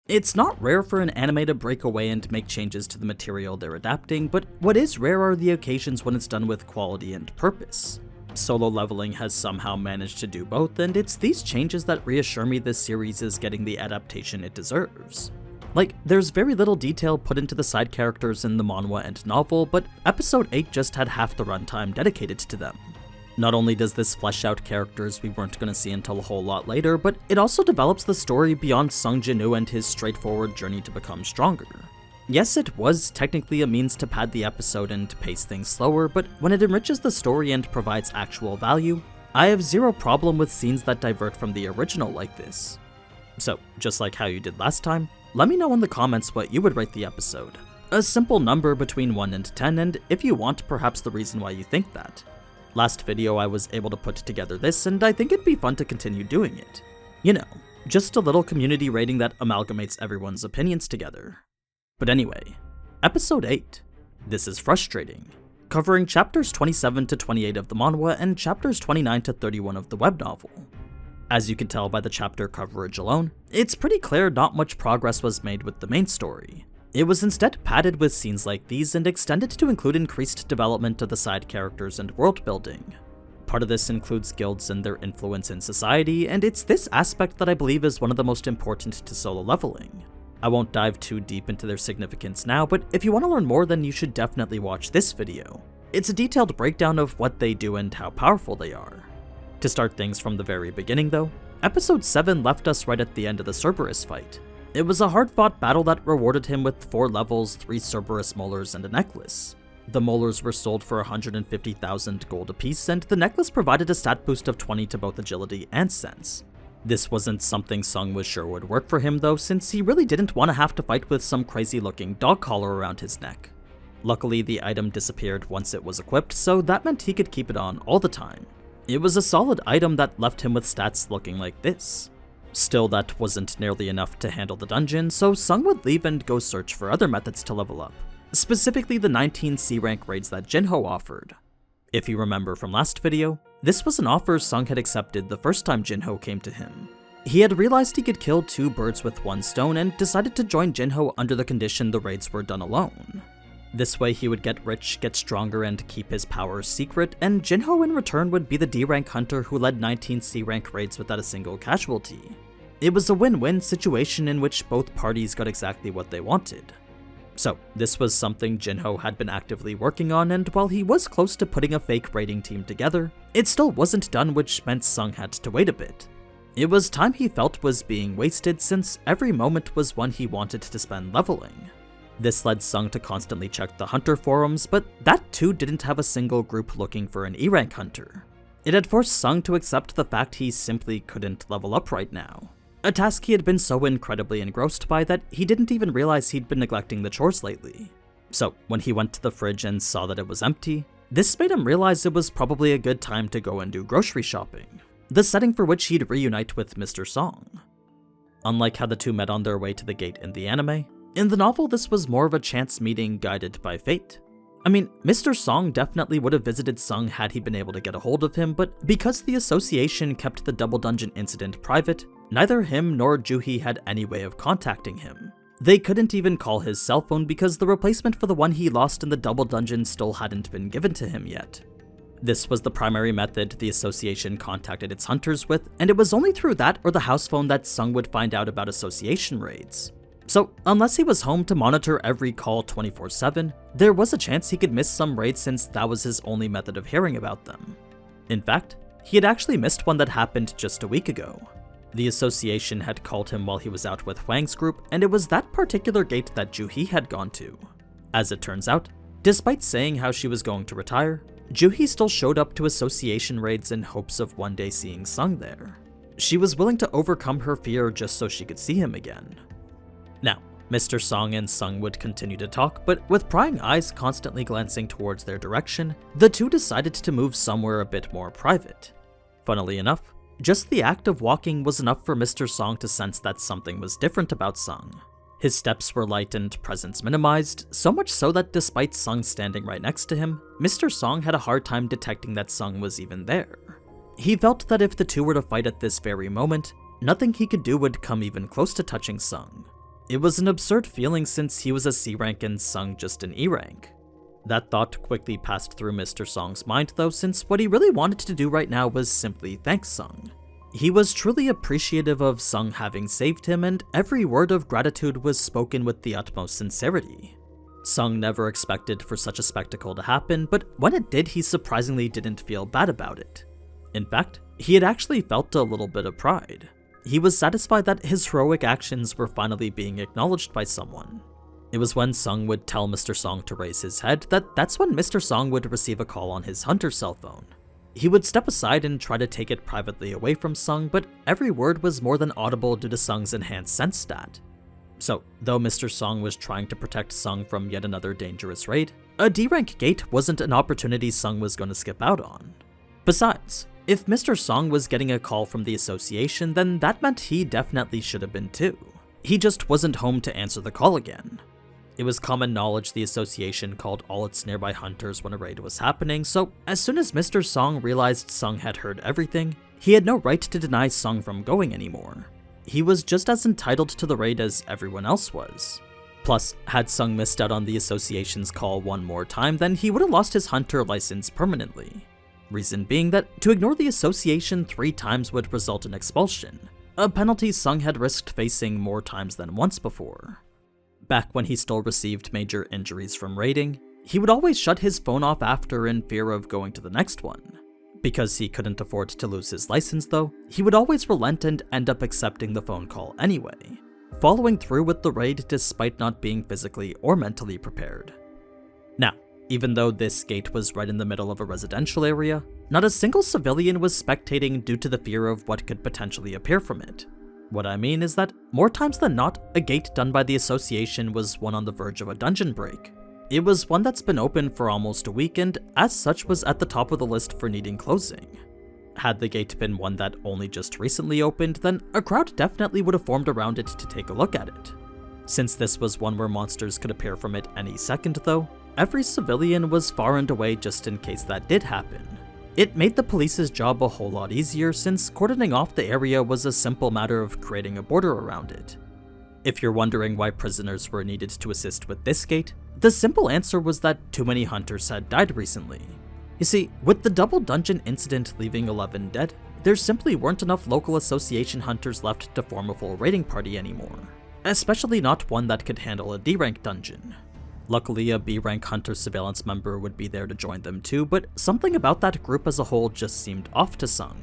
It's not rare for an anime to break away and make changes to the material they're adapting, but what is rare are the occasions when it's done with quality and purpose. Solo Leveling has somehow managed to do both, and it's these changes that reassure me this series is getting the adaptation it deserves. Like, there's very little detail put into the side characters in the manhwa and novel, but episode 8 just had half the runtime dedicated to them. Not only does this flesh out characters we weren't going to see until a whole lot later, but it also develops the story beyond Sung Jin-woo and his straightforward journey to become stronger. Yes, it was technically a means to pad the episode and pace things slower, but when it enriches the story and provides actual value, I have zero problem with scenes that divert from the original like this. So, just like how you did last time, let me know in the comments what you would rate the episode. A simple number between 1 and 10, and if you want, perhaps the reason why you think that. Last video I was able to put together this, and I think it'd be fun to continue doing it. You know, just a little community rating that amalgamates everyone's opinions together. But anyway, episode 8. This is Frustrating, covering chapters 27 to 28 of the manhwa and chapters 29 to 31 of the web novel. As you can tell by the chapter coverage alone, it's pretty clear not much progress was made with the main story. It was instead padded with scenes like these and extended to include increased development of the side characters and world building. Part of this includes guilds and their influence in society, and it's this aspect that I believe is one of the most important to Solo Leveling. I won't dive too deep into their significance now, but if you want to learn more, then you should definitely watch this video. It's a detailed breakdown of what they do and how powerful they are. To start things from the very beginning though, episode 7 left us right at the end of the Cerberus fight. It was a hard-fought battle that rewarded him with 4 levels, 3 Cerberus molars, and a necklace. The molars were sold for 150,000 gold apiece, and the necklace provided a stat boost of 20 to both agility and sense. This wasn't something Sung was sure would work for him though, since he really didn't want to have to fight with some crazy-looking dog collar around his neck. Luckily, the item disappeared once it was equipped, so that meant he could keep it on all the time. It was a solid item that left him with stats looking like this. Still, that wasn't nearly enough to handle the dungeon, so Sung would leave and go search for other methods to level up, specifically the 19 C-rank raids that Jinho offered. If you remember from last video, this was an offer Sung had accepted the first time Jinho came to him. He had realized he could kill 2 birds with 1 stone and decided to join Jinho under the condition the raids were done alone. This way he would get rich, get stronger, and keep his powers secret, and Jinho in return would be the D-rank hunter who led 19 C-rank raids without a single casualty. It was a win-win situation in which both parties got exactly what they wanted. So, this was something Jinho had been actively working on, and while he was close to putting a fake raiding team together, it still wasn't done, which meant Sung had to wait a bit. It was time he felt was being wasted, since every moment was one he wanted to spend leveling. This led Sung to constantly check the hunter forums, but that too didn't have a single group looking for an E-rank hunter. It had forced Sung to accept the fact he simply couldn't level up right now. A task he had been so incredibly engrossed by that he didn't even realize he'd been neglecting the chores lately. So, when he went to the fridge and saw that it was empty, this made him realize it was probably a good time to go and do grocery shopping, the setting for which he'd reunite with Mr. Song. Unlike how the two met on their way to the gate in the anime, in the novel this was more of a chance meeting guided by fate. I mean, Mr. Song definitely would have visited Sung had he been able to get a hold of him, but because the association kept the double dungeon incident private, neither him nor Juhi had any way of contacting him. They couldn't even call his cell phone because the replacement for the one he lost in the double dungeon still hadn't been given to him yet. This was the primary method the association contacted its hunters with, and it was only through that or the house phone that Sung would find out about association raids. So, unless he was home to monitor every call 24/7, there was a chance he could miss some raids since that was his only method of hearing about them. In fact, he had actually missed one that happened just a week ago. The association had called him while he was out with Huang's group, and it was that particular gate that Juhi had gone to. As it turns out, despite saying how she was going to retire, Juhi still showed up to association raids in hopes of one day seeing Sung there. She was willing to overcome her fear just so she could see him again. Now, Mr. Song and Sung would continue to talk, but with prying eyes constantly glancing towards their direction, the two decided to move somewhere a bit more private. Funnily enough, just the act of walking was enough for Mr. Song to sense that something was different about Sung. His steps were light and presence minimized, so much so that despite Sung standing right next to him, Mr. Song had a hard time detecting that Sung was even there. He felt that if the two were to fight at this very moment, nothing he could do would come even close to touching Sung. It was an absurd feeling since he was a C rank and Sung just an E rank. That thought quickly passed through Mr. Song's mind though, since what he really wanted to do right now was simply thank Sung. He was truly appreciative of Sung having saved him, and every word of gratitude was spoken with the utmost sincerity. Sung never expected for such a spectacle to happen, but when it did, he surprisingly didn't feel bad about it. In fact, he had actually felt a little bit of pride. He was satisfied that his heroic actions were finally being acknowledged by someone. It was when Sung would tell Mr. Song to raise his head that's when Mr. Song would receive a call on his hunter cell phone. He would step aside and try to take it privately away from Sung, but every word was more than audible due to Sung's enhanced sense stat. So, though Mr. Song was trying to protect Sung from yet another dangerous raid, a D-rank gate wasn't an opportunity Sung was going to skip out on. Besides, if Mr. Song was getting a call from the association, then that meant he definitely should have been too. He just wasn't home to answer the call again. It was common knowledge the association called all its nearby hunters when a raid was happening, so as soon as Mr. Song realized Sung had heard everything, he had no right to deny Sung from going anymore. He was just as entitled to the raid as everyone else was. Plus, had Sung missed out on the association's call one more time, then he would have lost his hunter license permanently. Reason being that to ignore the association 3 times would result in expulsion, a penalty Sung had risked facing more times than once before. Back when he still received major injuries from raiding, he would always shut his phone off after in fear of going to the next one. Because he couldn't afford to lose his license though, he would always relent and end up accepting the phone call anyway, following through with the raid despite not being physically or mentally prepared. Now, even though this gate was right in the middle of a residential area, not a single civilian was spectating due to the fear of what could potentially appear from it. What I mean is that, more times than not, a gate done by the association was one on the verge of a dungeon break. It was one that's been open for almost a week and, as such, was at the top of the list for needing closing. Had the gate been one that only just recently opened, then a crowd definitely would have formed around it to take a look at it. Since this was one where monsters could appear from it any second though, every civilian was far and away just in case that did happen. It made the police's job a whole lot easier since cordoning off the area was a simple matter of creating a border around it. If you're wondering why prisoners were needed to assist with this gate, the simple answer was that too many hunters had died recently. You see, with the double dungeon incident leaving 11 dead, there simply weren't enough local association hunters left to form a full raiding party anymore, especially not one that could handle a D-rank dungeon. Luckily, a B-rank hunter surveillance member would be there to join them too, but something about that group as a whole just seemed off to Sung.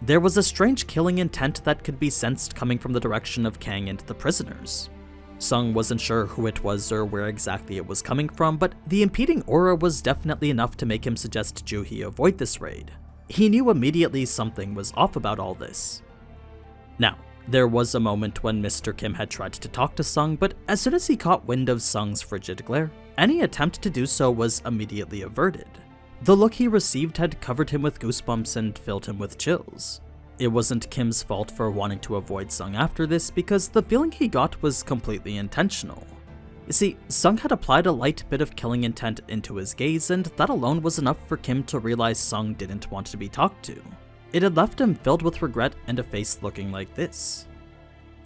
There was a strange killing intent that could be sensed coming from the direction of Kang and the prisoners. Sung wasn't sure who it was or where exactly it was coming from, but the impeding aura was definitely enough to make him suggest Juhi avoid this raid. He knew immediately something was off about all this. Now, there was a moment when Mr. Kim had tried to talk to Sung, but as soon as he caught wind of Sung's frigid glare, any attempt to do so was immediately averted. The look he received had covered him with goosebumps and filled him with chills. It wasn't Kim's fault for wanting to avoid Sung after this, because the feeling he got was completely intentional. You see, Sung had applied a light bit of killing intent into his gaze, and that alone was enough for Kim to realize Sung didn't want to be talked to. It had left him filled with regret and a face looking like this.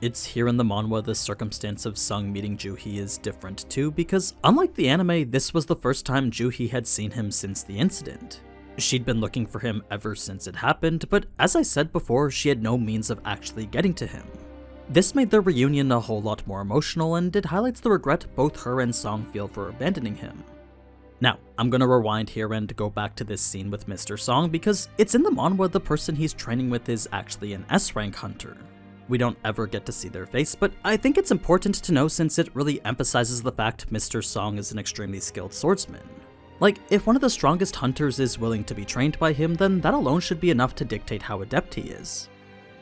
It's here in the manhwa the circumstance of Sung meeting Juhi is different too, because unlike the anime, this was the first time Juhi had seen him since the incident. She'd been looking for him ever since it happened, but as I said before, she had no means of actually getting to him. This made their reunion a whole lot more emotional, and it highlights the regret both her and Song feel for abandoning him. Now, I'm gonna rewind here and go back to this scene with Mr. Song, because it's in the manhwa the person he's training with is actually an S-rank hunter. We don't ever get to see their face, but I think it's important to know since it really emphasizes the fact Mr. Song is an extremely skilled swordsman. Like, if one of the strongest hunters is willing to be trained by him, then that alone should be enough to dictate how adept he is.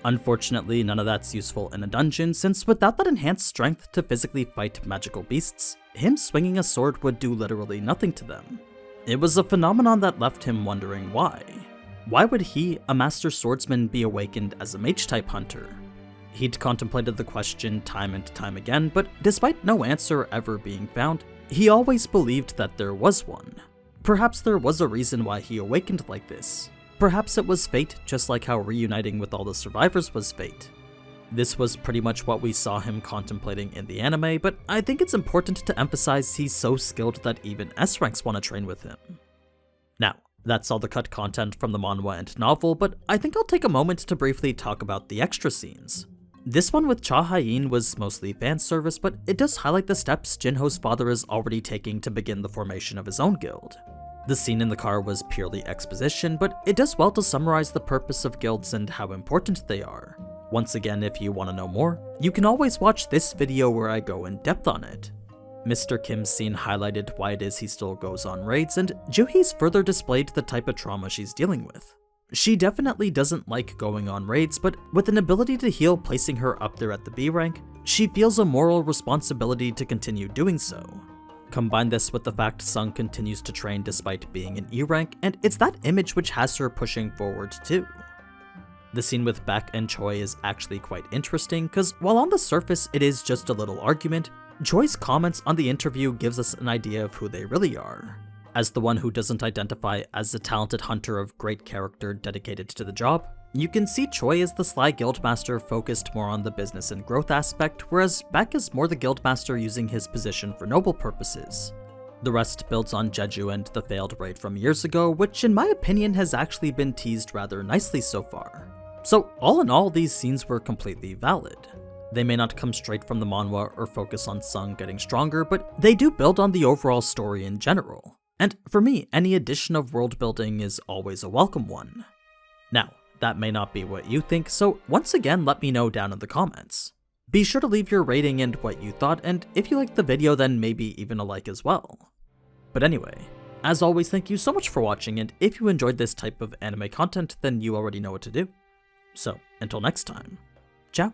Unfortunately, none of that's useful in a dungeon, since without that enhanced strength to physically fight magical beasts, him swinging a sword would do literally nothing to them. It was a phenomenon that left him wondering why. Why would he, a master swordsman, be awakened as a mage-type hunter? He'd contemplated the question time and time again, but despite no answer ever being found, he always believed that there was one. Perhaps there was a reason why he awakened like this. Perhaps it was fate, just like how reuniting with all the survivors was fate. This was pretty much what we saw him contemplating in the anime, but I think it's important to emphasize he's so skilled that even S-ranks want to train with him. Now, that's all the cut content from the manhwa and novel, but I think I'll take a moment to briefly talk about the extra scenes. This one with Cha Hae-in was mostly fan service, but it does highlight the steps Jinho's father is already taking to begin the formation of his own guild. The scene in the car was purely exposition, but it does well to summarize the purpose of guilds and how important they are. Once again, if you want to know more, you can always watch this video where I go in depth on it. Mr. Kim's scene highlighted why it is he still goes on raids, and Juhi's further displayed the type of trauma she's dealing with. She definitely doesn't like going on raids, but with an ability to heal placing her up there at the B rank, she feels a moral responsibility to continue doing so. Combine this with the fact Sung continues to train despite being in E rank, and it's that image which has her pushing forward too. The scene with Baek and Choi is actually quite interesting, cause while on the surface it is just a little argument, Choi's comments on the interview gives us an idea of who they really are. As the one who doesn't identify as a talented hunter of great character dedicated to the job, you can see Choi as the sly guildmaster focused more on the business and growth aspect, whereas Baek is more the guildmaster using his position for noble purposes. The rest builds on Jeju and the failed raid from years ago, which in my opinion has actually been teased rather nicely so far. So all in all, these scenes were completely valid. They may not come straight from the manhwa or focus on Sung getting stronger, but they do build on the overall story in general. And for me, any addition of world building is always a welcome one. Now, that may not be what you think, so once again let me know down in the comments. Be sure to leave your rating and what you thought, and if you liked the video then maybe even a like as well. But anyway, as always, thank you so much for watching, and if you enjoyed this type of anime content then you already know what to do. So, until next time, ciao.